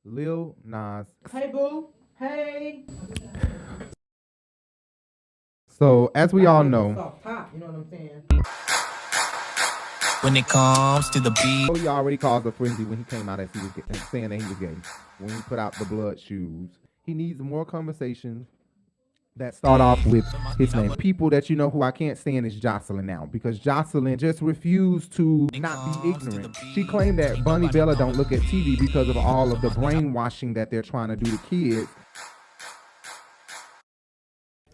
Lil Nas. Hey, boo. Hey. So, as we all know, Soft top, you know what I'm saying? When it comes to the beat, he already caused a frenzy when he came out as he was saying that he was gay. When he put out the blood shoes, he needs more conversations that start off with his name. People that you know who I can't stand is Joseline now, because Joseline just refused to not be ignorant. She claimed that Bunny Bella don't look at TV because of all of the brainwashing that they're trying to do to kids.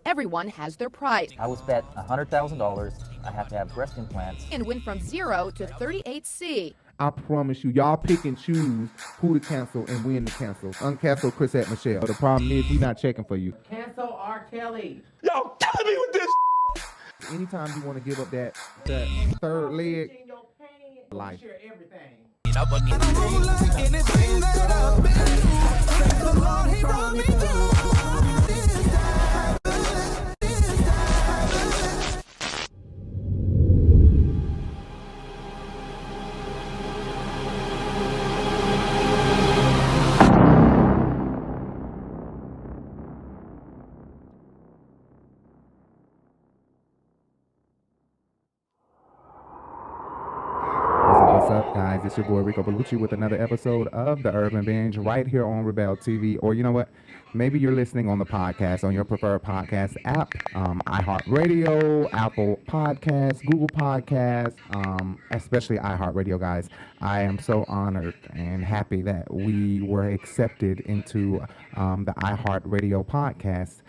Everyone has their price. I was bet $100,000 I have to have breast implants. And went from 0 to 38C. I promise you, y'all pick and choose who to cancel and when to cancel. Uncancel Chrisette Michele. But the problem is, we not checking for you. Cancel R. Kelly. Y'all killing me with this. Anytime you want to give up that third leg, life. Share everything. What's up, guys? It's your boy Rico Bellucci with another episode of the Urban Binge right here on Rebel TV. Or you know what? Maybe you're listening on the podcast, on your preferred podcast app, iHeartRadio, Apple Podcasts, Google Podcasts, especially iHeartRadio, guys. I am so honored and happy that we were accepted into the iHeartRadio podcast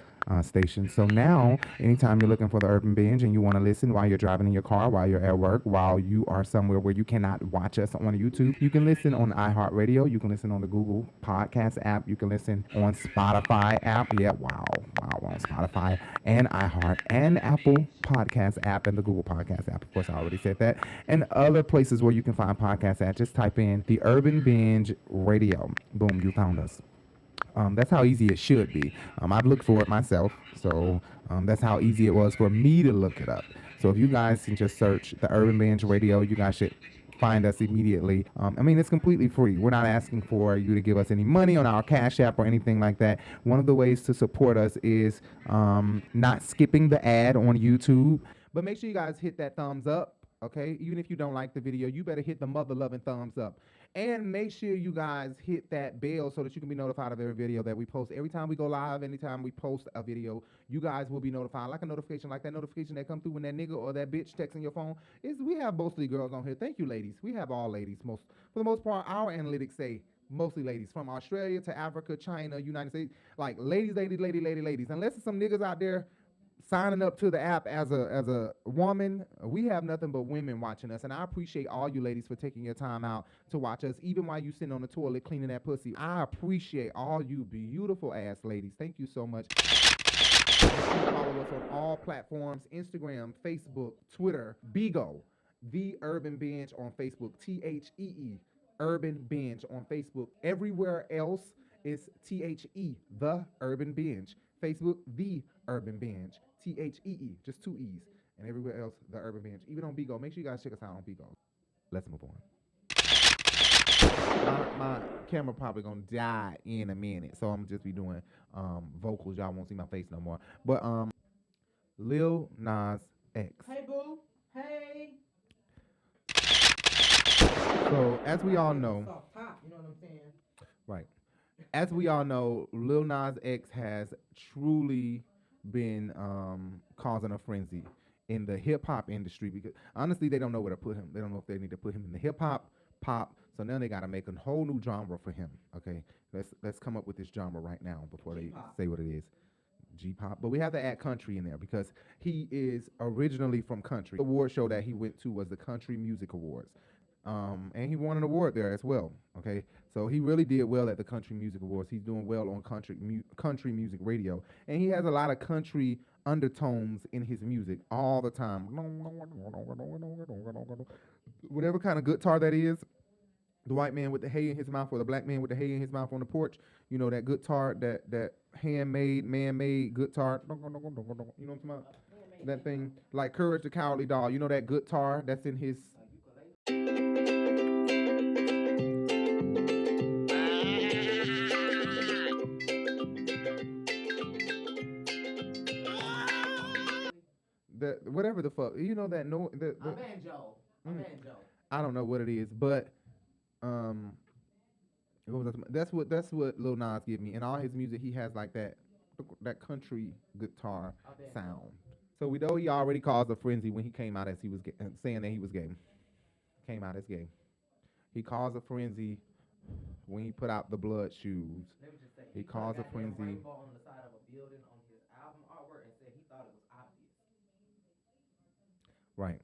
station. So now, anytime you're looking for the Urban Binge and you want to listen while you're driving in your car, while you're at work, while you are somewhere where you cannot watch us on YouTube, you can listen on iHeartRadio. You can listen on the Google Podcast app. You can listen on Spotify app. Yeah, wow, on Spotify and iHeart and Apple Podcast app and the Google Podcast app. Of course, I already said that. And other places where you can find podcasts at. Just type in the Urban Binge Radio. Boom, you found us. That's how easy it should be. I've looked for it myself, so that's how easy it was for me to look it up. So if you guys can just search the Urban Binge Radio, you guys should find us immediately. I mean, it's completely free. We're not asking for you to give us any money on our Cash App or anything like that. One of the ways to support us is not skipping the ad on YouTube. But make sure you guys hit that thumbs up, okay? Even if you don't like the video, you better hit the mother-loving thumbs up. And make sure you guys hit that bell so that you can be notified of every video that we post. Every time we go live, anytime we post a video, you guys will be notified. Like a notification, like that notification that come through when that nigga or that bitch texting your phone. We have mostly girls on here. Thank you, ladies. We have all ladies. For the most part, our analytics say mostly ladies. From Australia to Africa, China, United States. Like ladies. Unless there's some niggas out there signing up to the app as a woman, we have nothing but women watching us, and I appreciate all you ladies for taking your time out to watch us, even while you sitting on the toilet cleaning that pussy. I appreciate all you beautiful ass ladies. Thank you so much. Follow us on all platforms: Instagram, Facebook, Twitter, Bigo, The Urban Binge on Facebook, THEE, Urban Binge on Facebook. Everywhere else is THE, The Urban Binge. Facebook, The Urban Binge. THEE, just 2 E's. And everywhere else, the Urban Binge. Even on Bigo. Make sure you guys check us out on Bigo. Let's move on. My camera probably gonna die in a minute, so I'm gonna just be doing vocals. Y'all won't see my face no more. But Lil Nas X. Hey, boo. Hey. So as we all know, Soft top, you know what I'm saying? right? As we all know, Lil Nas X has truly been causing a frenzy in the hip hop industry, because honestly they don't know where to put him. They don't know if they need to put him in the hip hop, pop. So now they got to make a whole new genre for him. Okay, let's come up with this genre right now before G-pop. They say what it is. G-pop, but we have to add country in there because he is originally from country. The award show that he went to was the Country Music Awards. And he won an award there as well. Okay, so he really did well at the Country Music Awards. He's doing well on country music radio, and he has a lot of country undertones in his music all the time. Whatever kind of guitar that is, the white man with the hay in his mouth or the black man with the hay in his mouth on the porch. You know that guitar, that handmade, man-made guitar. You know what I'm talking about? That thing like Courage the Cowardly Dog. You know that guitar that's in his. that whatever the fuck, you know that no the, A banjo. A banjo. I don't know what it is, but um, that's what Lil Nas give me. In all his music, he has like that country guitar sound. So we know he already caused a frenzy when he came out as he was saying that he was gay. Came out as gay. He caused a frenzy when he put out the blood shoes. Let me just say, He put caused a that damn frenzy. rainbow on the side of a building on his album artwork and said he thought it was obvious. Right.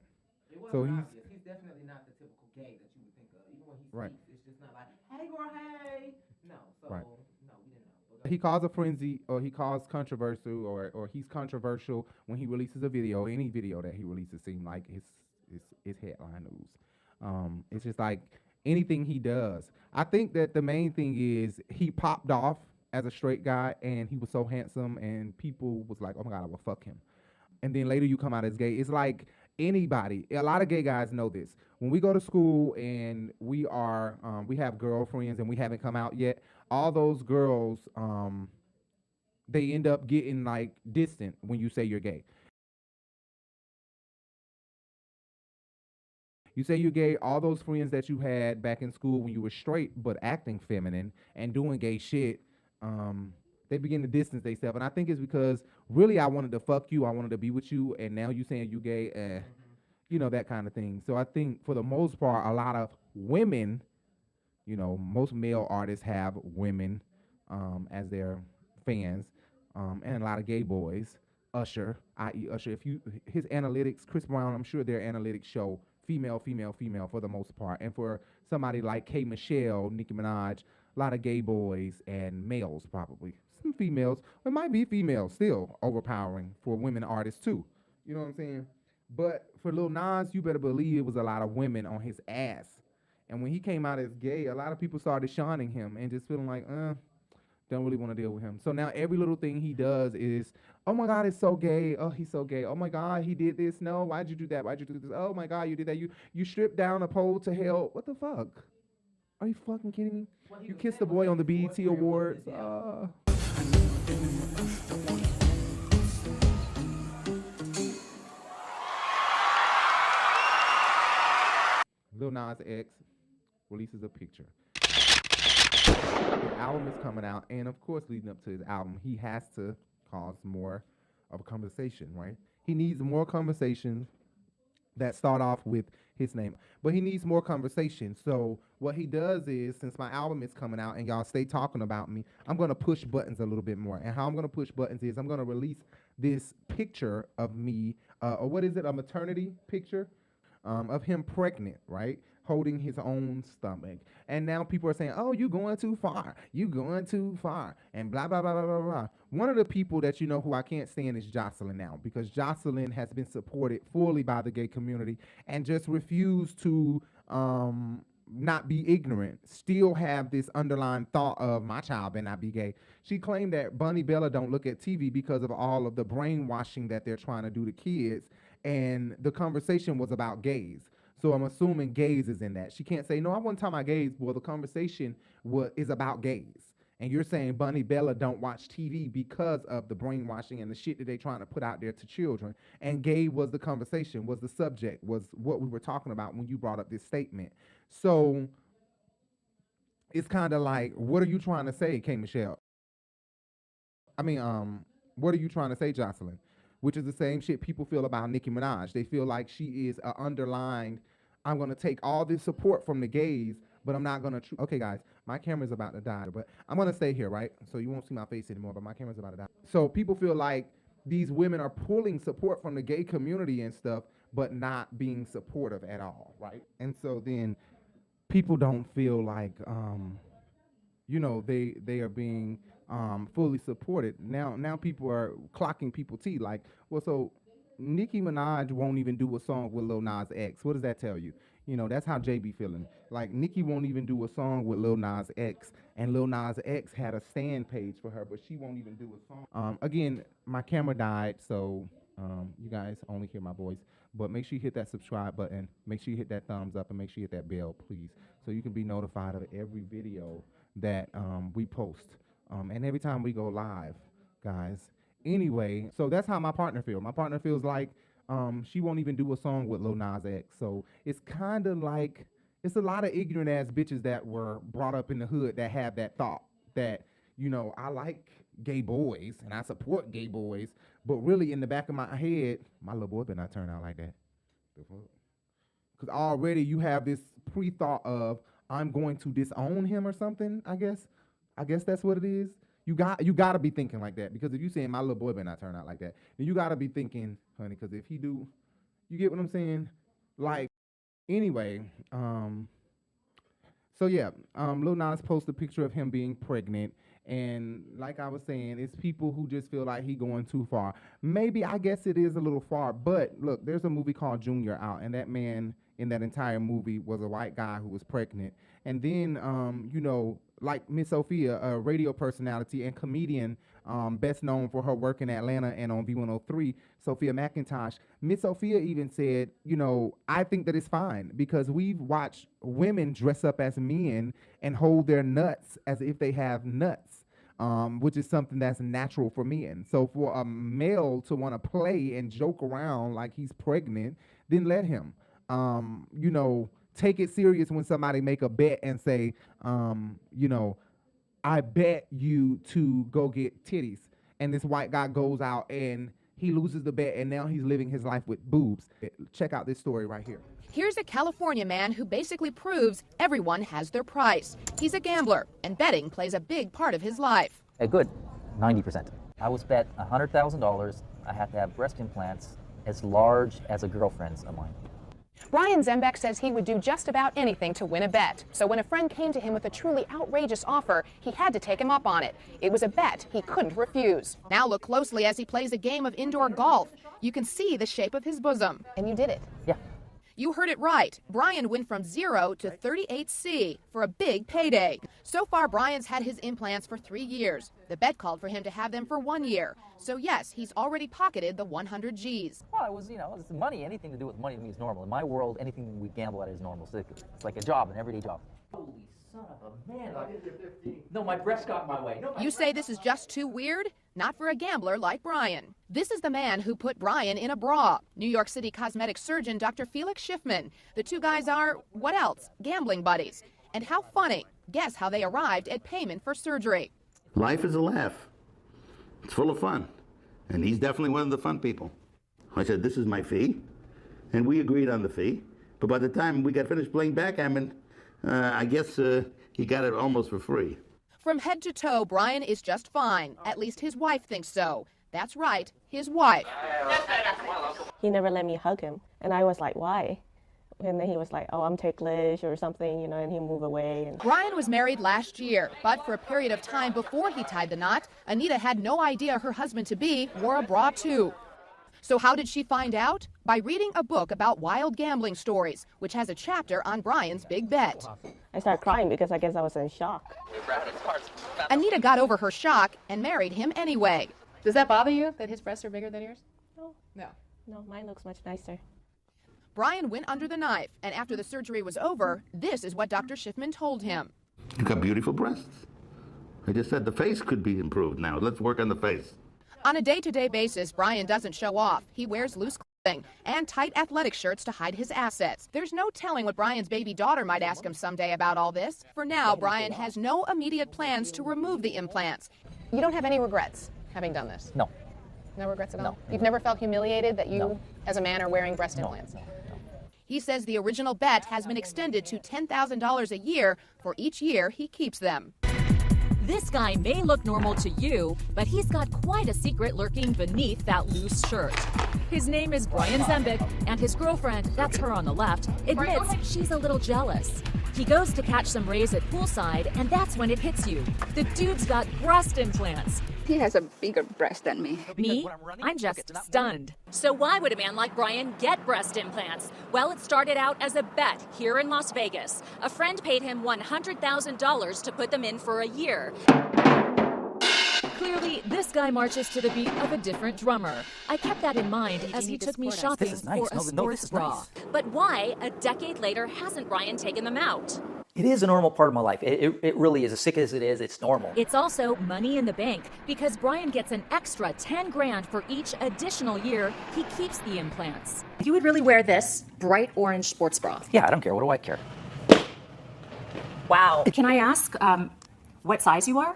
It wasn't So obvious. He's definitely not the typical gay that you would think of. Even when he Right. speaks, it's just not like, hey girl, hey. No. So Right. no, we didn't know. But He caused a frenzy, or he caused controversial, or he's controversial when he releases a video. Any video that he releases seem like his headline news. It's just like anything he does. I think that the main thing is he popped off as a straight guy, and he was so handsome, and people was like, "Oh my God, I will fuck him." And then later you come out as gay. It's like anybody. A lot of gay guys know this. When we go to school and we have girlfriends and we haven't come out yet, all those girls, they end up getting like distant when you say you're gay. You say you're gay, all those friends that you had back in school when you were straight but acting feminine and doing gay shit, they begin to distance themselves. And I think it's because really I wanted to fuck you, I wanted to be with you, and now you saying you gay, you know, that kind of thing. So I think for the most part, a lot of women, you know, most male artists have women as their fans, and a lot of gay boys. Usher, i.e. Usher, if you his analytics, Chris Brown, I'm sure their analytics show female, female, female for the most part. And for somebody like Michele, Nicki Minaj, a lot of gay boys and males probably. Some females, it might be females still overpowering for women artists too. You know what I'm saying? But for Lil Nas, you better believe it was a lot of women on his ass. And when he came out as gay, a lot of people started shunning him and just feeling like, don't really want to deal with him. So now every little thing he does is, oh my God, it's so gay. Oh, he's so gay. Oh my God, he did this. No, why'd you do that? Why'd you do this? Oh my God, you did that. You stripped down a pole to hell. What the fuck? Are you fucking kidding me? You kissed the boy on the BET Awards. Lil Nas X releases a picture. His album is coming out, and of course, leading up to his album, he has to cause more of a conversation, right? He needs more conversations that start off with his name, but he needs more conversation. So what he does is, since my album is coming out and y'all stay talking about me, I'm gonna push buttons a little bit more. And how I'm gonna push buttons is I'm gonna release this picture of me, or what is it, a maternity picture, of him pregnant, right? Holding his own stomach. And now people are saying, oh, you going too far. You going too far. And blah, blah, blah, blah, blah, blah. One of the people that you know who I can't stand is Joseline now, because Joseline has been supported fully by the gay community and just refused to not be ignorant, still have this underlying thought of my child better not be gay. She claimed that Bunny Bella don't look at TV because of all of the brainwashing that they're trying to do to kids. And the conversation was about gays. So I'm assuming gays is in that. She can't say, no, I wasn't talking about gays. Well, the conversation is about gays. And you're saying Bunny Bella don't watch TV because of the brainwashing and the shit that they're trying to put out there to children. And gay was the conversation, was the subject, was what we were talking about when you brought up this statement. So it's kind of like, what are you trying to say, Michele? What are you trying to say, Joseline? Which is the same shit people feel about Nicki Minaj. They feel like she is underlined, I'm going to take all this support from the gays, but I'm not going to... Okay, guys, my camera's about to die, but I'm going to stay here, right? So you won't see my face anymore, but my camera's about to die. So people feel like these women are pulling support from the gay community and stuff, but not being supportive at all, right? And so then people don't feel like, they are being... fully supported. Now people are clocking people T like, well, so Nicki Minaj won't even do a song with Lil Nas X. What does that tell you? You know, that's how Jay be feeling. Like, Nicki won't even do a song with Lil Nas X, and Lil Nas X had a stand page for her, but she won't even do a song. Again, my camera died, so you guys only hear my voice. But make sure you hit that subscribe button. Make sure you hit that thumbs up, and make sure you hit that bell, please, so you can be notified of every video that we post. And every time we go live, guys. Anyway, so that's how my partner feels. My partner feels like She won't even do a song with Lil Nas X. So it's kind of like, it's a lot of ignorant ass bitches that were brought up in the hood that have that thought that, you know, I like gay boys and I support gay boys, but really in the back of my head, my little boy better not turn out like that. Because already you have this pre-thought of, I'm going to disown him or something, I guess. I guess that's what it is. You got to be thinking like that, because if you saying my little boy better not turn out like that, then you got to be thinking, honey, because if he do, you get what I'm saying? Like, anyway, so yeah, Lil Nas posted a picture of him being pregnant, and like I was saying, it's people who just feel like he going too far. Maybe, I guess it is a little far, but look, there's a movie called Junior out, and that man in that entire movie was a white guy who was pregnant. And then, you know, like Miss Sophia, a radio personality and comedian, best known for her work in Atlanta and on B103, Sophia McIntosh. Miss Sophia even said, you know, I think that it's fine because we've watched women dress up as men and hold their nuts as if they have nuts, which is something that's natural for men. So for a male to want to play and joke around like he's pregnant, then let him. You know, take it serious when somebody make a bet and say, you know, I bet you to go get titties. And this white guy goes out and he loses the bet, and now he's living his life with boobs. Check out this story right here. Here's a California man who basically proves everyone has their price. He's a gambler, and betting plays a big part of his life. A good 90%. I was bet $100,000 I have to have breast implants as large as a girlfriend's of mine. Brian Zembeck says he would do just about anything to win a bet. So when a friend came to him with a truly outrageous offer, he had to take him up on it. It was a bet he couldn't refuse. Now look closely as he plays a game of indoor golf. You can see the shape of his bosom. And you did it. Yeah. You heard it right. Brian went from 0 to 38C for a big payday. So far, Brian's had his implants for 3 years. The bet called for him to have them for 1 year. So yes, he's already pocketed the 100 G's. Well, it was, you know, it's money. Anything to do with money to me is normal. In my world, anything we gamble at is normal. So it's like a job, an everyday job. Holy son of a man. No, my breast got in my way. No, You say this is just too weird? Not for a gambler like Brian. This is the man who put Brian in a bra. New York City cosmetic surgeon Dr. Felix Schiffman. The two guys are, what else? Gambling buddies. And how funny. Guess how they arrived at payment for surgery. Life is a laugh. It's full of fun. And he's definitely one of the fun people. I said, this is my fee. And we agreed on the fee. But by the time we got finished playing backgammon, I guess he got it almost for free. From head to toe, Brian is just fine. At least his wife thinks so. That's right, his wife. He never let me hug him. And I was like, why? And then he was like, oh, I'm ticklish or something, you know, and he moved away. And Brian was married last year, but for a period of time before he tied the knot, Anita had no idea her husband-to-be wore a bra too. So how did she find out? By reading a book about wild gambling stories, which has a chapter on Brian's big bet. I started crying because I guess I was in shock. Anita got over her shock and married him anyway. Does that bother you that his breasts are bigger than yours? No. No. No, mine looks much nicer. Brian went under the knife, and after the surgery was over, this is what Dr. Schiffman told him. You've got beautiful breasts. I just said the face could be improved now. Let's work on the face. On a day-to-day basis, Brian doesn't show off. He wears loose clothing and tight athletic shirts to hide his assets. There's no telling what Brian's baby daughter might ask him someday about all this. For now, Brian has no immediate plans to remove the implants. You don't have any regrets having done this? No. No regrets at all? No. You've never felt humiliated that you, No. as a man, are wearing breast No. implants? No. He says the original bet has been extended to $10,000 a year for each year he keeps them. This guy may look normal to you, but he's got quite a secret lurking beneath that loose shirt. His name is Brian Zembeck, and his girlfriend, that's her on the left, admits she's a little jealous. He goes to catch some rays at poolside, and that's when it hits you. The dude's got breast implants. He has a bigger breast than me. Me? I'm just stunned. So why would a man like Brian get breast implants? Well, it started out as a bet here in Las Vegas. A friend paid him $100,000 to put them in for a year. Clearly, this guy marches to the beat of a different drummer. I kept that in mind as he took me shopping for a sports bra. But why, a decade later, hasn't Brian taken them out? It is a normal part of my life. It really is. As sick as it is, it's normal. It's also money in the bank because Brian gets an extra 10 grand for each additional year he keeps the implants. You would really wear this bright orange sports bra? Yeah, I don't care. What do I care? Wow. Can I ask what size you are?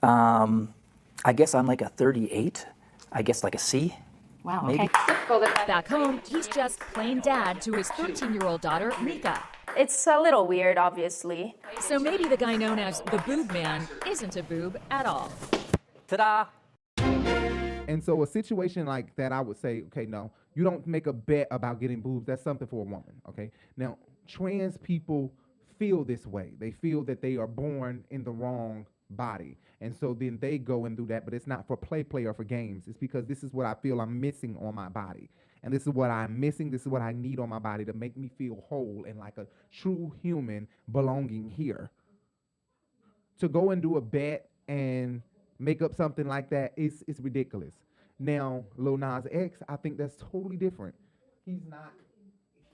I guess I'm like a 38. I guess like a C. Wow, maybe. okay. Back home, he's just plain dad to his 13-year-old daughter, Mika. It's a little weird, obviously. So maybe the guy known as the boob man isn't a boob at all. Ta-da! And so a situation like that, I would say, okay, no, you don't make a bet about getting boobs. That's something for a woman, okay? Now, trans people feel this way. They feel that they are born in the wrong body. And so then they go and do that, but it's not for play or for games. It's because this is what I feel I'm missing on my body. And this is what I'm missing. This is what I need on my body to make me feel whole and like a true human belonging here. To go and do a bet and make up something like that is ridiculous. Now, Lil Nas X, I think that's totally different. He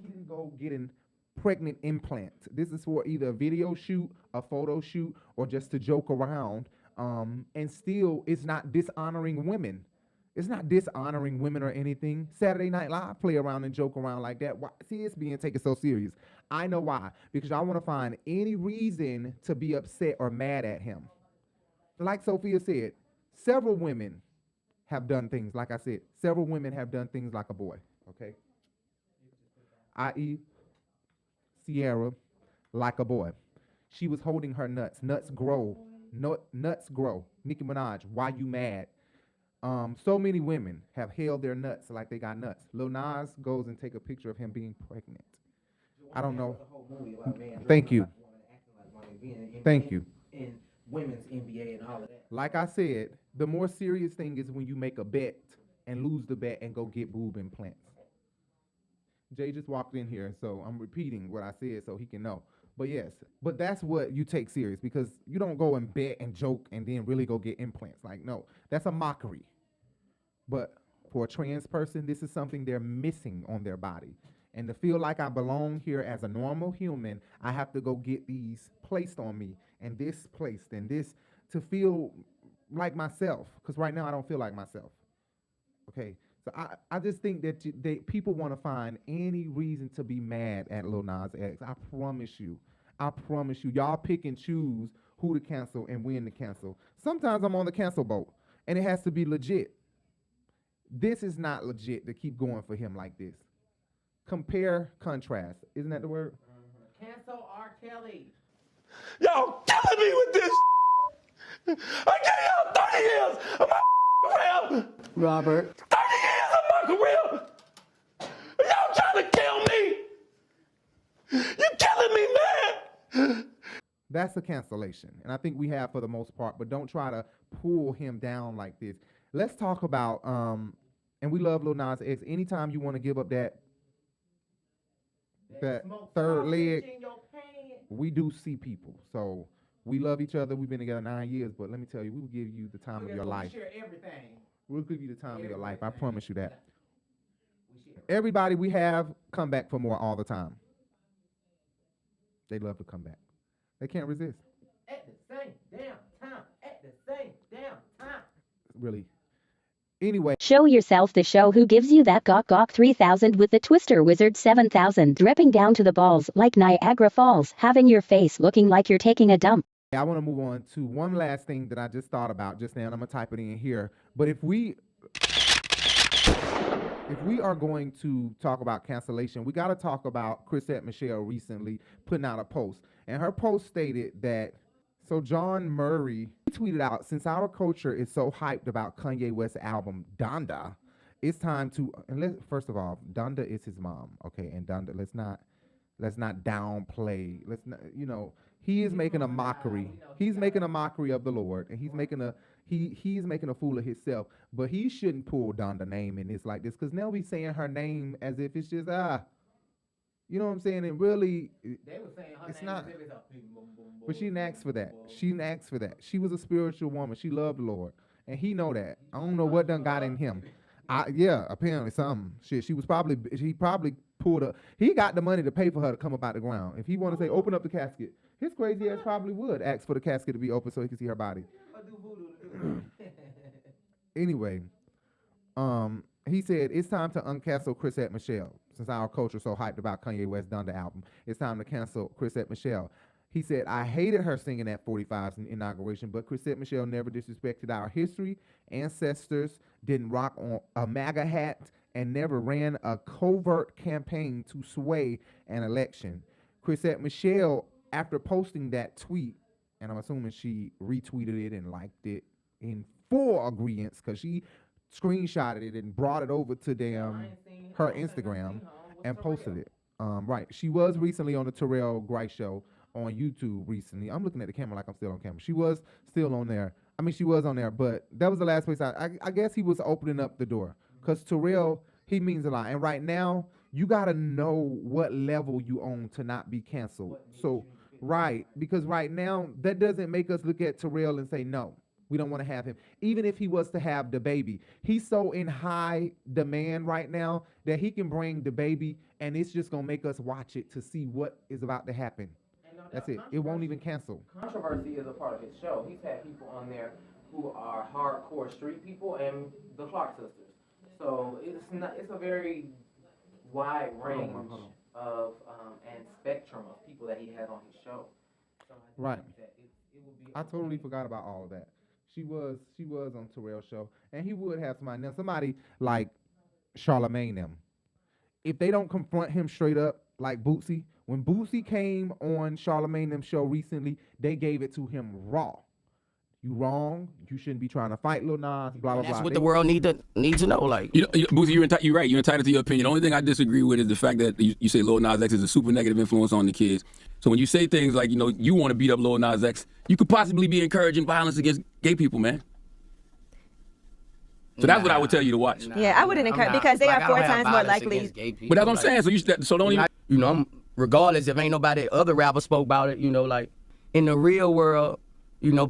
didn't go getting pregnant implants. This is for either a video shoot, a photo shoot, or just to joke around. And still, it's not dishonoring women. It's not dishonoring women or anything. Saturday Night Live play around and joke around like that. Why? See, it's being taken so serious. I know why. Because I want to find any reason to be upset or mad at him. Like Sophia said, several women have done things, like I said, several women have done things like a boy, okay? I.e., Sierra, like a boy. She was holding her nuts. Nuts grow. Nuts grow. Nicki Minaj, why you mad? So many women have held their nuts like they got nuts. Lil Nas goes and take a picture of him being pregnant. I don't know. Thank you. Thank you. In women's NBA and all of that. Like I said, the more serious thing is when you make a bet and lose the bet and go get boob implants. Jay just walked in here, so I'm repeating what I said so he can know. But yes, but that's what you take serious, because you don't go and bet and joke and then really go get implants. Like, no, that's a mockery. But for a trans person, this is something they're missing on their body. And to feel like I belong here as a normal human, I have to go get these placed on me and this placed and this to feel like myself. Because right now I don't feel like myself. Okay, so I just think that people want to find any reason to be mad at Lil Nas X. I promise you, y'all pick and choose who to cancel and when to cancel. Sometimes I'm on the cancel boat, and it has to be legit. This is not legit to keep going for him like this. Compare, contrast. Isn't that the word? Cancel R. Kelly. Y'all killing me with this. I gave y'all 30 years of my career. Robert. 30 years of my career. Y'all trying to kill me. You killing me, man. That's a cancellation, and I think we have for the most part, but don't try to pull him down like this. Let's talk about, and we love Lil Nas X. Anytime you want to give up that third leg, we do see people. So we love each other. We've been together 9 years, but let me tell you, we will give you the time of your life. We share everything. We'll give you the time of your life. I promise you that. Everybody we have come back for more all the time. They love to come back. They can't resist. At the same damn time. At the same damn time. Really. Anyway. Show yourself the show who gives you that gawk 3000 with the Twister Wizard 7000 dripping down to the balls like Niagara Falls, having your face looking like you're taking a dump. I want to move on to one last thing that I just thought about just now, and I'm going to type it in here. But if we are going to talk about cancellation, we got to talk about Chrisette Michele recently putting out a post. And her post stated that, so John Murray tweeted out, since our culture is so hyped about Kanye West's album Donda, it's time to, first of all, Donda is his mom, okay? And Donda, let's not downplay, he is making a mockery. He's making a mockery of the Lord, and he's making a fool of himself. But he shouldn't pull Donda's name in this like this, because now he's saying her name as if it's just you know what I'm saying? And really, They were saying her it's name not. as if it's a boom, boom, boom, But she boom, didn't ask for that. boom, She didn't ask for that. She was a spiritual woman. She loved the Lord, and he know that. I don't know what done got in him. Apparently something. Shit, he probably pulled up. He got the money to pay for her to come up out the ground. If he want to say, open up the casket, His crazy ass probably would ask for the casket to be open so he could see her body. Anyway, he said it's time to uncancel Chrisette Michele. Since our culture so hyped about Kanye West Donda album, it's time to cancel Chrisette Michele. He said, I hated her singing at 45's inauguration, but Chrisette Michele never disrespected our history, ancestors, didn't rock on a MAGA hat, and never ran a covert campaign to sway an election. Chrisette Michele, after posting that tweet, and I'm assuming she retweeted it and liked it in full agreement, because she screenshotted it and brought it over to her Instagram and posted it. Right. She was recently on the Terrell Grice show on YouTube recently. I'm looking at the camera like I'm still on camera. She was still on there. I mean, she was on there, but that was the last place I guess he was opening up the door. Because Terrell, he means a lot. And right now, you got to know what level you own to not be canceled. So, right. Because right now, that doesn't make us look at Terrell and say, no, we don't want to have him. Even if he was to have the baby. He's so in high demand right now that he can bring the baby, and it's just going to make us watch it to see what is about to happen. That's it. It won't even cancel. Controversy is a part of his show. He's had people on there who are hardcore street people and the Clark sisters. So it's a very wide range of and spectrum of people that he has on his show. So right. I totally forgot about all of that. She was on Terrell's show, and he would have somebody like Charlamagne them. If they don't confront him straight up, like Boosie, when Boosie came on Charlamagne them show recently, they gave it to him raw. You wrong. You shouldn't be trying to fight Lil Nas. Blah blah blah. That's what the world need to know. Like, Boosie, you're right. You're entitled to your opinion. The only thing I disagree with is the fact that you say Lil Nas X is a super negative influence on the kids. So when you say things like, you want to beat up Lil Nas X, you could possibly be encouraging violence against gay people, man. So that's what I would tell you to watch. Yeah, I wouldn't encourage, because they are 4 times more likely. But that's what I'm saying. So don't even. Regardless if ain't nobody other rapper spoke about it, like in the real world,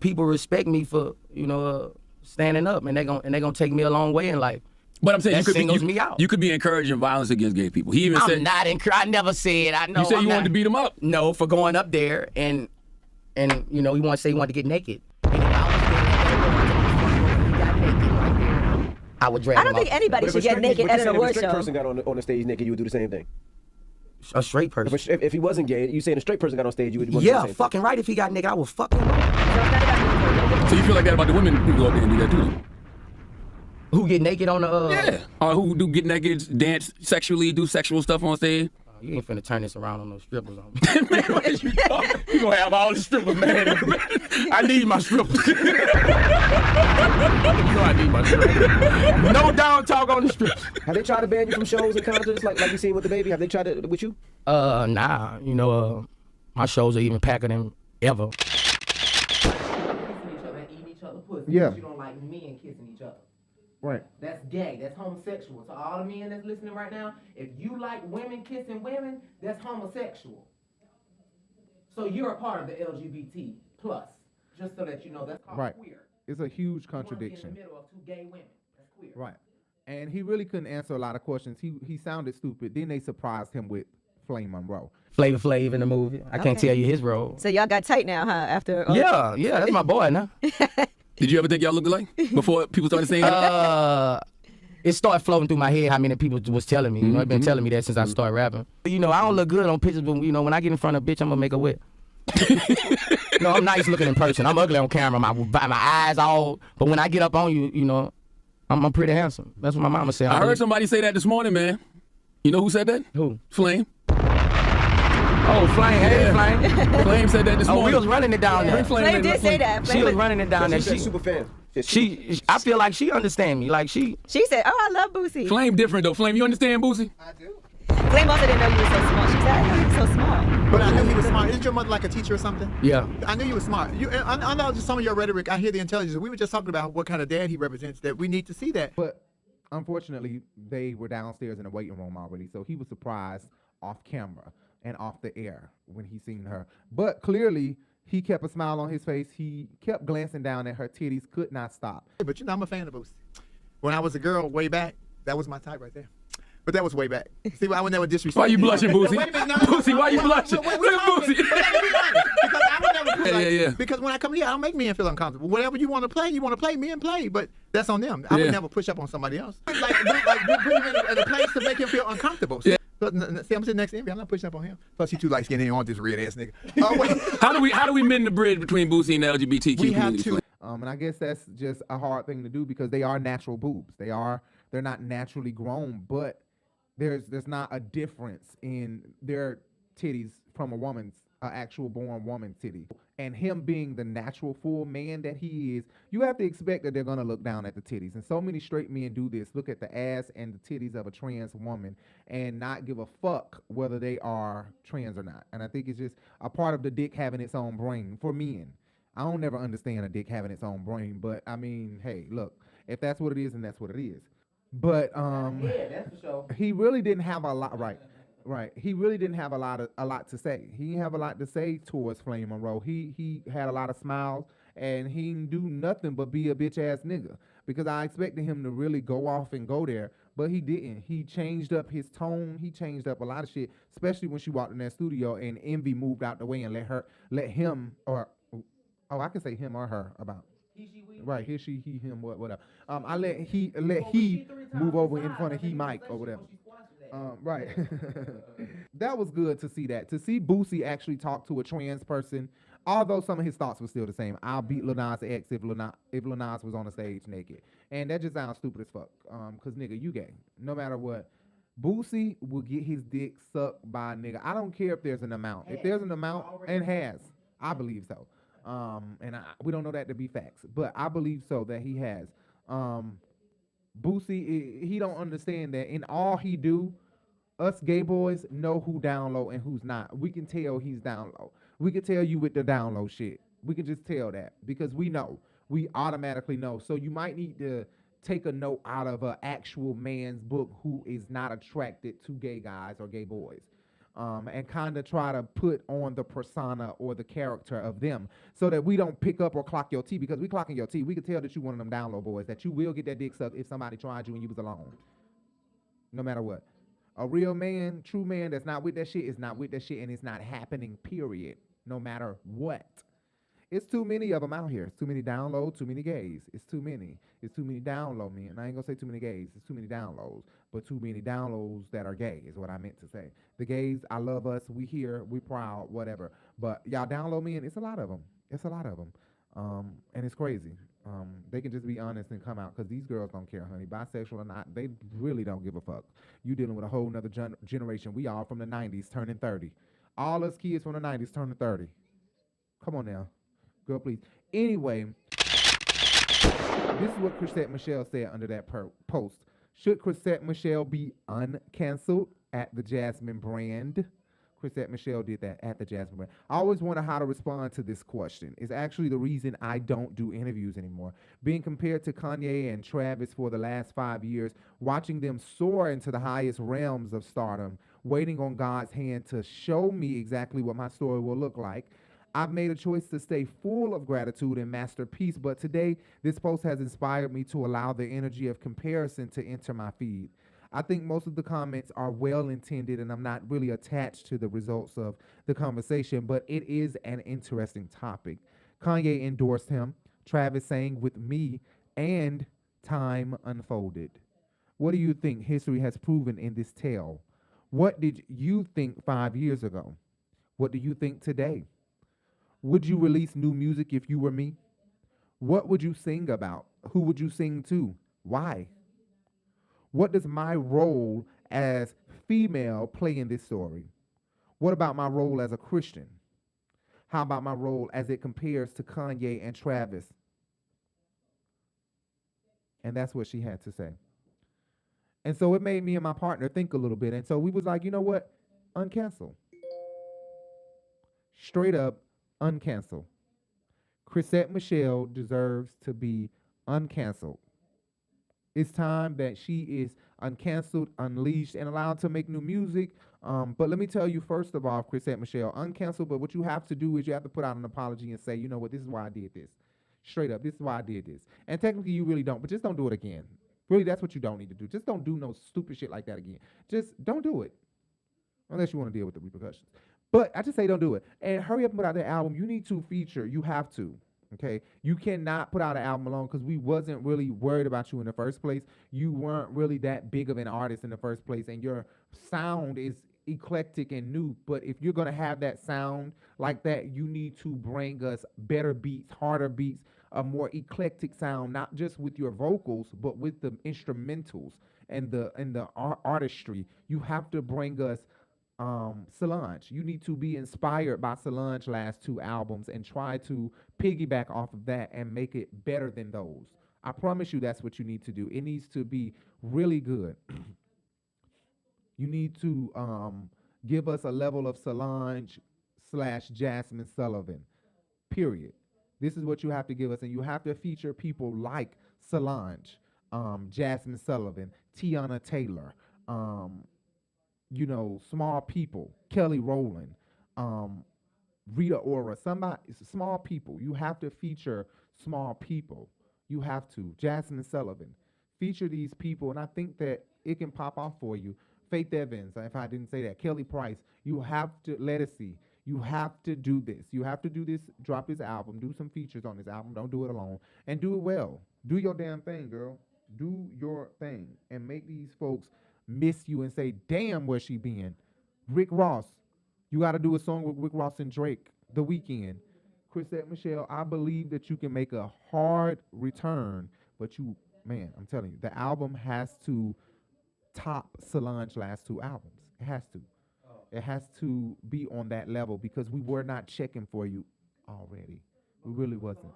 people respect me for, standing up, and they gonna take me a long way in life. But I'm saying that singles me out. You could be encouraging violence against gay people. He even said, I never said. I know. You said you wanted to beat him up. No, for going up there and he wanted to say he wanted to get naked. I would drag him I don't think anybody should get naked at an award show. If a straight person got on the stage naked, you would do the same thing. A straight person. If he wasn't gay, you saying a straight person got on stage, you would do the same fucking thing. right. If he got naked, I would fuck him. So you feel like that about the women who go up there and do that too? Who get naked on the Yeah. Or who do get naked, dance sexually, do sexual stuff on stage? You ain't finna turn this around on those strippers on me. You gonna have all the strippers, man. I need my strippers. You know I need my strippers. No down talk on the strippers. Have they tried to ban you from shows and concerts like you seen with the baby? Have they tried it with you? Nah. My shows are even packer than ever. Kissing each other and eating each other pussy. Yeah. You don't like men kissing each other. Right. That's gay. That's homosexual. To all the men that's listening right now, if you like women kissing women, that's homosexual. So you're a part of the LGBT plus. Just so that you know, that's called queer. It's a huge contradiction. In the middle of 2 gay women. That's queer. Right. And he really couldn't answer a lot of questions. He sounded stupid. Then they surprised him with Flame Monroe. Flavor Flav in the movie. I can't tell you his role. So y'all got tight now, huh? After yeah, that's my boy now. Did you ever think y'all looked alike before people started saying that? It started floating through my head how many people was telling me. They've been telling me that since I started rapping. I don't look good on pictures, but when I get in front of a bitch, I'm gonna make her wet. No, I'm nice looking in person. I'm ugly on camera. My eyes all, but when I get up on you, I'm pretty handsome. That's what my mama said. I heard somebody say that this morning, man. You know who said that? Who? Flame. Oh, Flame. Hey, Flame. Flame said that this morning. We was running it down there. Flame did say that. She was running it down there. She's a super fan. I feel like she understand me. Like she said, "Oh, I love Boosie." Flame different though. Flame, you understand Boosie? I do. Flame also didn't know you were so small. She said, "I know you were so small." But I knew he was smart. Isn't your mother like a teacher or something? Yeah. I knew you were smart. I know just some of your rhetoric. I hear the intelligence. We were just talking about what kind of dad he represents. That we need to see that. But unfortunately, they were downstairs in the waiting room already, so he was surprised off camera and off the air when he seen her. But clearly, he kept a smile on his face. He kept glancing down at her titties, could not stop. But I'm a fan of Boosie. When I was a girl way back, that was my type right there. But that was way back. See, I would never disrespect. Why you blushing, Boosie? Wait a minute, no, Boosie, why you blushing? Look at Boosie. But let me be honest, because I would never put Yeah. Because when I come here, I don't make men feel uncomfortable. Whatever you want to play, men play. But that's on them. I would never push up on somebody else. Like put him in a place to make him feel uncomfortable. See, I'm sitting next to him. I'm not pushing up on him. Plus, he's too light skinned. He on this red ass nigga. How do we mend the bridge between Boosie and the LGBTQ We have community? to. And I guess that's just a hard thing to do because they are natural boobs. They're not naturally grown, but there's not a difference in their titties from a woman's actual born woman titty. And him being the natural full man that he is, you have to expect that they're gonna look down at the titties. And so many straight men do this, look at the ass and the titties of a trans woman and not give a fuck whether they are trans or not. And I think it's just a part of the dick having its own brain for men. I don't never understand a dick having its own brain, but I mean, hey, look, if that's what it is, then that's what it is. But that's for sure. he really didn't have a lot. Right. He really didn't have a lot to say. He didn't have a lot to say towards Flame Monroe. He had a lot of smiles, and he didn't do nothing but be a bitch ass nigga. Because I expected him to really go off and go there, but he didn't. He changed up his tone. He changed up a lot of shit, especially when she walked in that studio and Envy moved out the way and let him or I can say him or her about. He, she, we. Right, he, she, he, him, whatever. I let he move over in front of he Mike or whatever. Right. That was good to see that. To see Boosie actually talk to a trans person, although some of his thoughts were still the same. I'll beat Lil Nas X if Lil Nas was on the stage naked. And that just sounds stupid as fuck. Cause nigga, you gay. No matter what. Boosie will get his dick sucked by a nigga. I don't care if there's an amount. If there's an amount, and has. I believe so. We don't know that to be facts, but I believe so that he has. Boosie, he don't understand that in all he do, us gay boys know who down low and who's not. We can tell he's down low. We can tell you with the down low shit. We can just tell that because we know. We automatically know. So you might need to take a note out of an actual man's book who is not attracted to gay guys or gay boys. And kind of try to put on the persona or the character of them so that we don't pick up or clock your T, because we clocking your T. We can tell that you one of them down low boys, that you will get that dick sucked if somebody tried you and you was alone. No matter what. A real man, true man that's not with that shit is not with that shit, and it's not happening, period. No matter what. It's too many of them out here. It's too many down low, too many gays. It's too many. It's too many down low men. I ain't gonna say too many gays. It's too many down lows, but too many down lows that are gay is what I meant to say. The gays, I love us. We here. We proud. Whatever. But y'all down low men, it's a lot of them. It's a lot of them. And it's crazy. They can just be honest and come out, because these girls don't care, honey. Bisexual or not, they really don't give a fuck. You dealing with a whole nother generation. We all from the 90s turning 30. All us kids from the 90s turning 30. Come on now. Girl, please. Anyway, this is what Chrisette Michele said under that post. Should Chrisette Michele be uncanceled at the Jasmine brand? Chrisette Michele did that at the Jasmine brand. I always wonder how to respond to this question. It's actually the reason I don't do interviews anymore. Being compared to Kanye and Travis for the last 5 years, watching them soar into the highest realms of stardom, waiting on God's hand to show me exactly what my story will look like. I've made a choice to stay full of gratitude and master peace, but today this post has inspired me to allow the energy of comparison to enter my feed. I think most of the comments are well-intended, and I'm not really attached to the results of the conversation, but it is an interesting topic. Kanye endorsed him, Travis sang with me, and time unfolded. What do you think history has proven in this tale? What did you think 5 years ago? What do you think today? Would you release new music if you were me? What would you sing about? Who would you sing to? Why? What does my role as female play in this story? What about my role as a Christian? How about my role as it compares to Kanye and Travis? And that's what she had to say. And so it made me and my partner think a little bit. And so we was like, you know what? Uncancel. Straight up, uncancel. Chrisette Michele deserves to be uncanceled. It's time that she is uncanceled, unleashed, and allowed to make new music. But let me tell you, first of all, Chrisette Michele, uncanceled, but what you have to do is you have to put out an apology and say, you know what, this is why I did this. Straight up, this is why I did this. And technically you really don't, but just don't do it again. Really, that's what you don't need to do. Just don't do no stupid shit like that again. Just don't do it. Unless you want to deal with the repercussions. But I just say don't do it. And hurry up and put out that album. You need to feature. You have to. Okay? You cannot put out an album alone because we wasn't really worried about you in the first place. You weren't really that big of an artist in the first place. And your sound is eclectic and new. But if you're going to have that sound like that, you need to bring us better beats, harder beats, a more eclectic sound, not just with your vocals, but with the instrumentals and the artistry. You have to bring us Solange. You need to be inspired by Solange's last 2 albums and try to piggyback off of that and make it better than those. I promise you that's what you need to do. It needs to be really good. You need to give us a level of Solange / Jasmine Sullivan, period. This is what you have to give us, and you have to feature people like Solange, Jasmine Sullivan, Tiana Taylor, small people, Kelly Rowland, Rita Ora, small people. You have to feature small people. You have to. Jasmine Sullivan. Feature these people, and I think that it can pop off for you. Faith Evans, if I didn't say that. Kelly Price. You have to, Lettucey. You have to do this. You have to do this, drop this album, do some features on this album. Don't do it alone. And do it well. Do your damn thing, girl. Do your thing. And make these folks miss you and say, damn, where she been? Rick Ross. You got to do a song with Rick Ross and Drake, The Weeknd. Chrisette, Michele, I believe that you can make a hard return, but man, I'm telling you, the album has to top Solange's last 2 albums. It has to. It has to be on that level because we were not checking for you already. We really wasn't.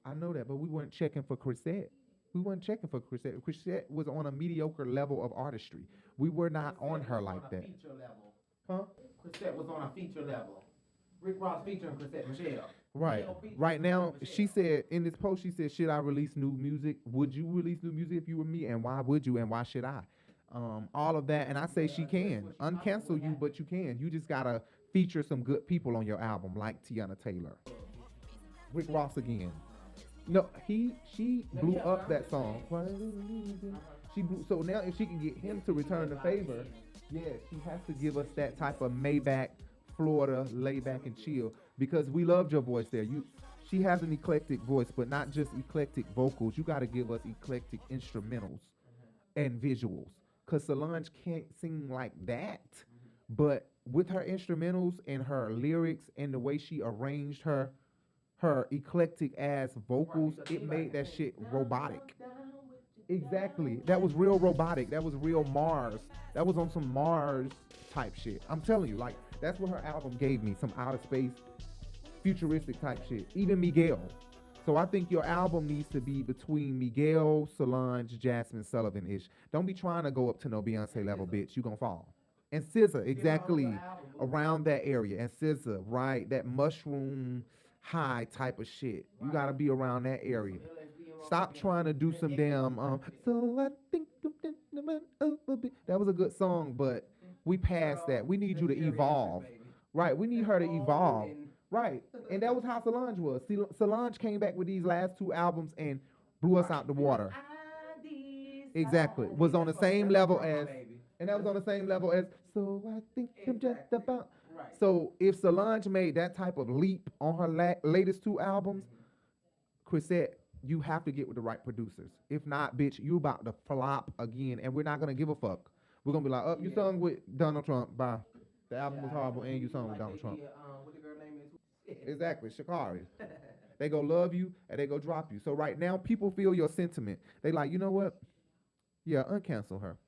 I know that, but we weren't checking for Chrisette. We weren't checking for Chrisette. Chrisette was on a mediocre level of artistry. We were not on her like that. Huh? Chrisette was on a feature level. Rick Ross featuring Chrisette, Michele. Right. Right now, she said, in this post, she said, should I release new music? Would you release new music if you were me? And why would you? And why should I? All of that. And I say she can. Uncancel you, but you can. You just got to feature some good people on your album, like Tiana Taylor. Rick Ross again. No, she blew up that song. So now if she can get him to return the favor, yeah, she has to give us that type of Maybach, Florida, lay back and chill, because we loved your voice there. She has an eclectic voice, but not just eclectic vocals. You got to give us eclectic instrumentals and visuals, because Solange can't sing like that. But with her instrumentals and her lyrics and the way she arranged her eclectic ass vocals, it made that shit robotic. Exactly. That was real robotic. That was real Mars. That was on some Mars type shit. I'm telling you, like, that's what her album gave me, some outer space, futuristic type shit. Even Miguel. So I think your album needs to be between Miguel, Solange, Jasmine Sullivan-ish. Don't be trying to go up to no Beyonce level, bitch. You gonna fall. And SZA, exactly around that area. And SZA, right, that mushroom high type of shit. You gotta be around that area. Stop trying to do some damn so I think that was a good song, but we passed that. We need you to evolve. Right, we need her to evolve. Right. And that was how Solange was. Solange came back with these last 2 albums and blew us out the water. Exactly. Was on the same level as, and that was on the same level as, so I think I'm just about. So if Solange made that type of leap on her latest 2 albums, Chrisette, you have to get with the right producers. If not, bitch, you about to flop again, and we're not going to give a fuck. We're going to be like, oh, you sung with Donald Trump, bye. The album was horrible, and you sung with Donald Trump. What the girl name is? Exactly, Sha'Carri. They go love you, and they go drop you. So right now, people feel your sentiment. They like, you know what? Yeah, uncancel her.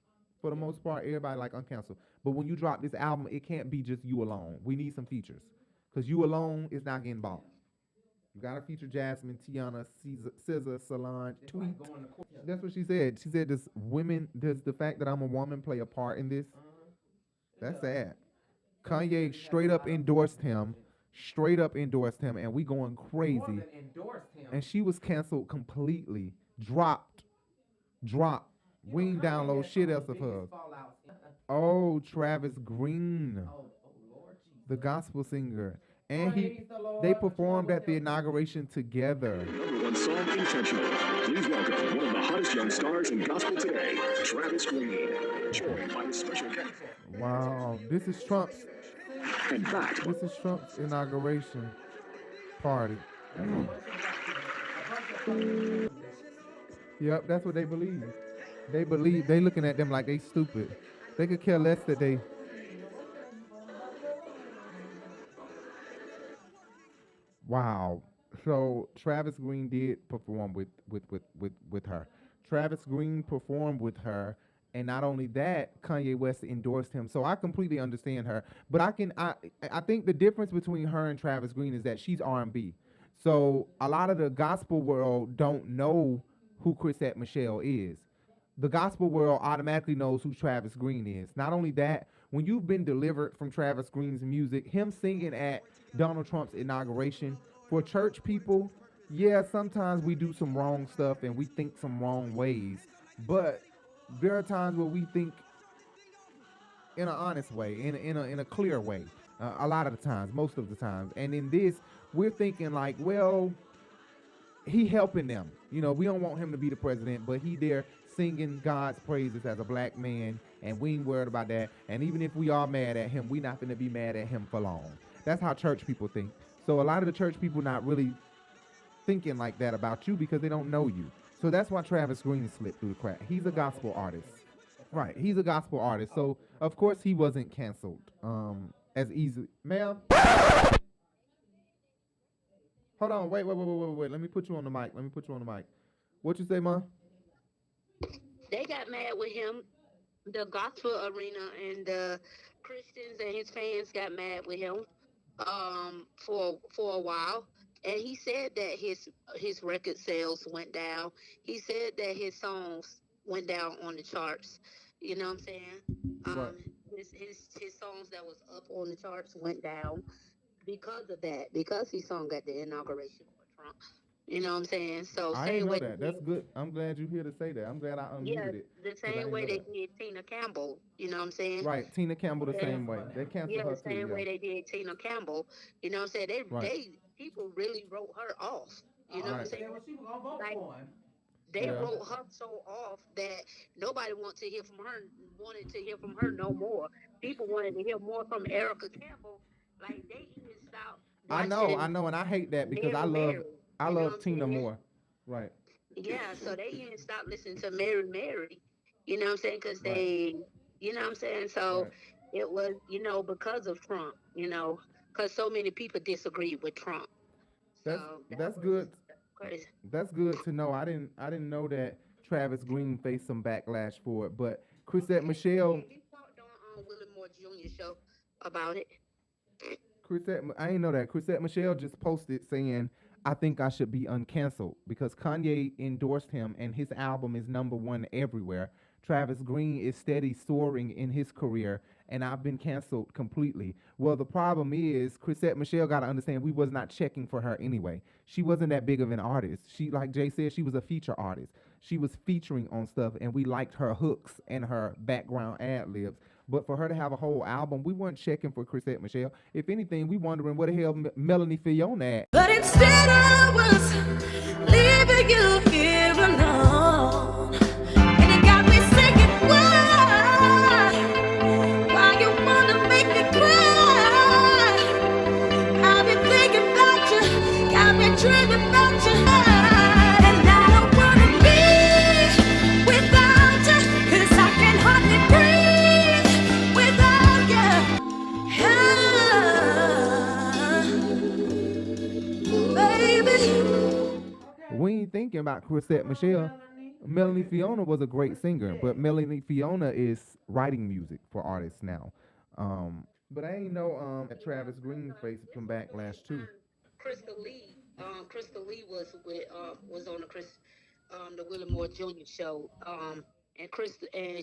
For the most part, everybody like uncancel. But when you drop this album, it can't be just you alone. We need some features. Because you alone is not getting bought. You got to feature Jasmine, Tiana, SZA, Solange, Tweet. That's what she said. She said, does the fact that I'm a woman play a part in this? That's sad. Kanye straight up endorsed him, and we going crazy. And she was canceled completely. Dropped. We ain't download shit else of hers. Oh, Travis Greene, the gospel singer. And they performed at the inauguration together. his song Intentional. Please welcome one of the hottest young stars in gospel today, Travis Greene, joined by his special guest. Wow, this is Trump's. And back. This is Trump's inauguration party. Yep, that's what they believe. They looking at them like they stupid. They could care less that they. Wow. So Travis Greene did perform with her. Travis Greene performed with her, and not only that, Kanye West endorsed him. So I completely understand her. But I think the difference between her and Travis Greene is that she's R&B. So a lot of the gospel world don't know who Chrisette Michele is. The gospel world automatically knows who Travis Greene is. Not only that, when you've been delivered from Travis Greene's music, him singing at Donald Trump's inauguration, for church people, yeah, sometimes we do some wrong stuff and we think some wrong ways. But there are times where we think in an honest way, in a clear way. A lot of the times, most of the times. And in this, we're thinking like, well, he helping them. You know, we don't want him to be the president, but he there singing God's praises as a black man, and we ain't worried about that. And even if we are mad at him, we not going to be mad at him for long. That's how church people think. So a lot of the church people not really thinking like that about you because they don't know you. So that's why Travis Greene slipped through the crack. He's a gospel artist. Right, he's a gospel artist. So, of course, he wasn't canceled as easily. Ma'am? Hold on, wait. Let me put you on the mic. What you say, Ma? They got mad with him. The gospel arena and the Christians and his fans got mad with him for a while. And he said that his record sales went down. He said that his songs went down on the charts. You know what I'm saying? Right. His songs that was up on the charts went down because of that. Because he sung at the inauguration for Trump. You know what I'm saying? So I didn't know that. That's good. I'm glad you're here to say that. I'm glad I unmuted it. The same way they did Tina Campbell. You know what I'm saying? Right, Tina Campbell the same way. They canceled her the same way they did Tina Campbell. You know what I'm saying? People really wrote her off. You know what I'm saying? They wrote her so off that nobody wanted to hear from her no more. People wanted to hear more from Erica Campbell. Like they even stopped. I know, and I hate that because I love Tina more. Right. Yeah, so they even stopped listening to Mary. You know what I'm saying? Because they, you know what I'm saying? So it was, because of Trump, because so many people disagreed with Trump. That's good. Crazy. That's good to know. I didn't know that Travis Greene faced some backlash for it, but Chrisette Michele. He talked on Willie Jr. show about it. I didn't know that. Chrisette Michele just posted saying, I think I should be uncanceled because Kanye endorsed him and his album is #1 everywhere. Travis Greene is steady soaring in his career and I've been canceled completely. Well, the problem is Chrisette Michele got to understand we was not checking for her anyway. She wasn't that big of an artist. She, like Jay said, she was a feature artist. She was featuring on stuff and we liked her hooks and her background ad-libs. But for her to have a whole album, we weren't checking for Chrisette Michele. If anything, we wondering what the hell Melanie Fiona at. But instead I was leaving you here alone. And it got me thinking, why you wanna make me cry? I've been thinking about you, got me dreaming about you. And I don't wanna be without you, 'cause I can hardly breathe without you. Baby. We ain't thinking about Chrisette Michele. Melanie Fiona was a great singer, but Melanie Fiona is writing music for artists now. But I ain't know that Travis Greene faced some backlash too. Crystal Lee was on the Willie Moore Jr. show. And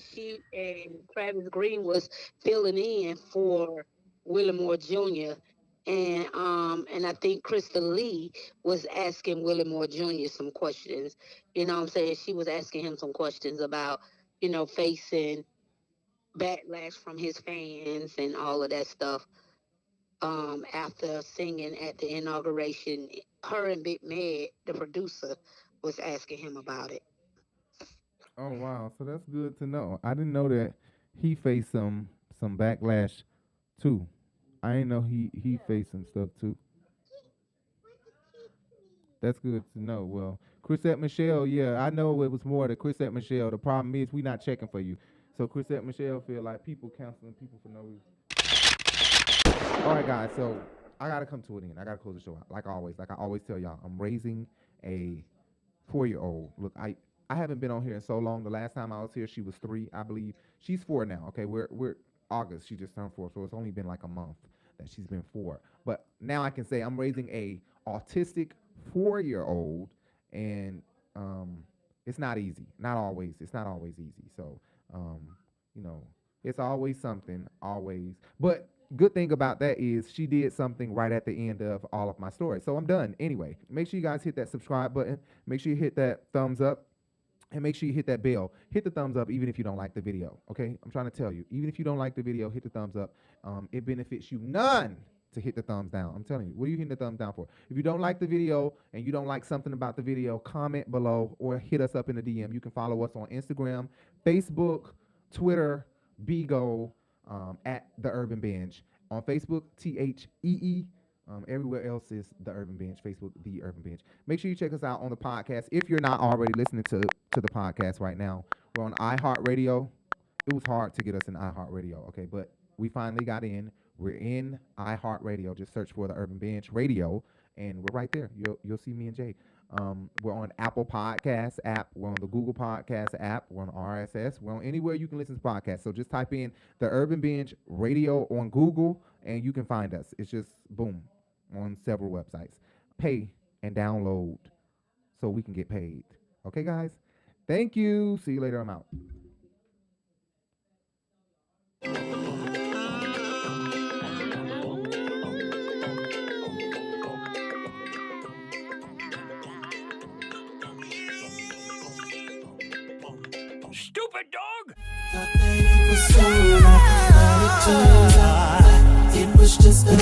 she and Travis Greene was filling in for Willie Moore Jr. And I think Crystal Lee was asking Willie Moore Jr. some questions. You know what I'm saying? She was asking him some questions about, facing backlash from his fans and all of that stuff after singing at the inauguration her and Big Mad, the producer, was asking him about it. Oh wow, so that's good to know. I didn't know that he faced some backlash too. I didn't know he faced some stuff too. That's good to know. Well, Chrisette Michele, yeah, I know it was more to Chrisette Michele. The problem is we not checking for you. So Chrisette Michele feel like people canceling people for no reason. All right, guys, so I got to come to it in. I got to close the show out. Like I always tell y'all, I'm raising a 4-year-old. Look, I haven't been on here in so long. The last time I was here, she was 3, I believe. She's 4 now, okay? We're August. She just turned 4, so it's only been like a month that she's been 4. But now I can say I'm raising a autistic 4-year-old, and it's not easy. Not always. It's not always easy. So, it's always something, always. But good thing about that is she did something right at the end of all of my stories. So I'm done. Anyway, make sure you guys hit that subscribe button. Make sure you hit that thumbs up. And make sure you hit that bell. Hit the thumbs up even if you don't like the video, okay? I'm trying to tell you. Even if you don't like the video, hit the thumbs up. It benefits you none to hit the thumbs down. I'm telling you. What are you hitting the thumbs down for? If you don't like the video and you don't like something about the video, comment below or hit us up in the DM. You can follow us on Instagram, Facebook, Twitter, Bigo, at The Urban Binge. On Facebook, THEE. Everywhere else is The Urban Binge. Facebook, The Urban Binge. Make sure you check us out on the podcast. If you're not already listening to the podcast right now, we're on iHeartRadio. It was hard to get us in iHeartRadio, okay? But we finally got in. We're in iHeartRadio. Just search for The Urban Binge Radio, and we're right there. You'll see me and Jay. We're on Apple Podcasts app. We're on the Google Podcasts app. We're on RSS. We're on anywhere you can listen to podcasts. So just type in The Urban Binge Radio on Google, and you can find us. It's just, boom, on several websites. Pay and download so we can get paid. Okay, guys? Thank you. See you later. I'm out. Stupid dog! It was just a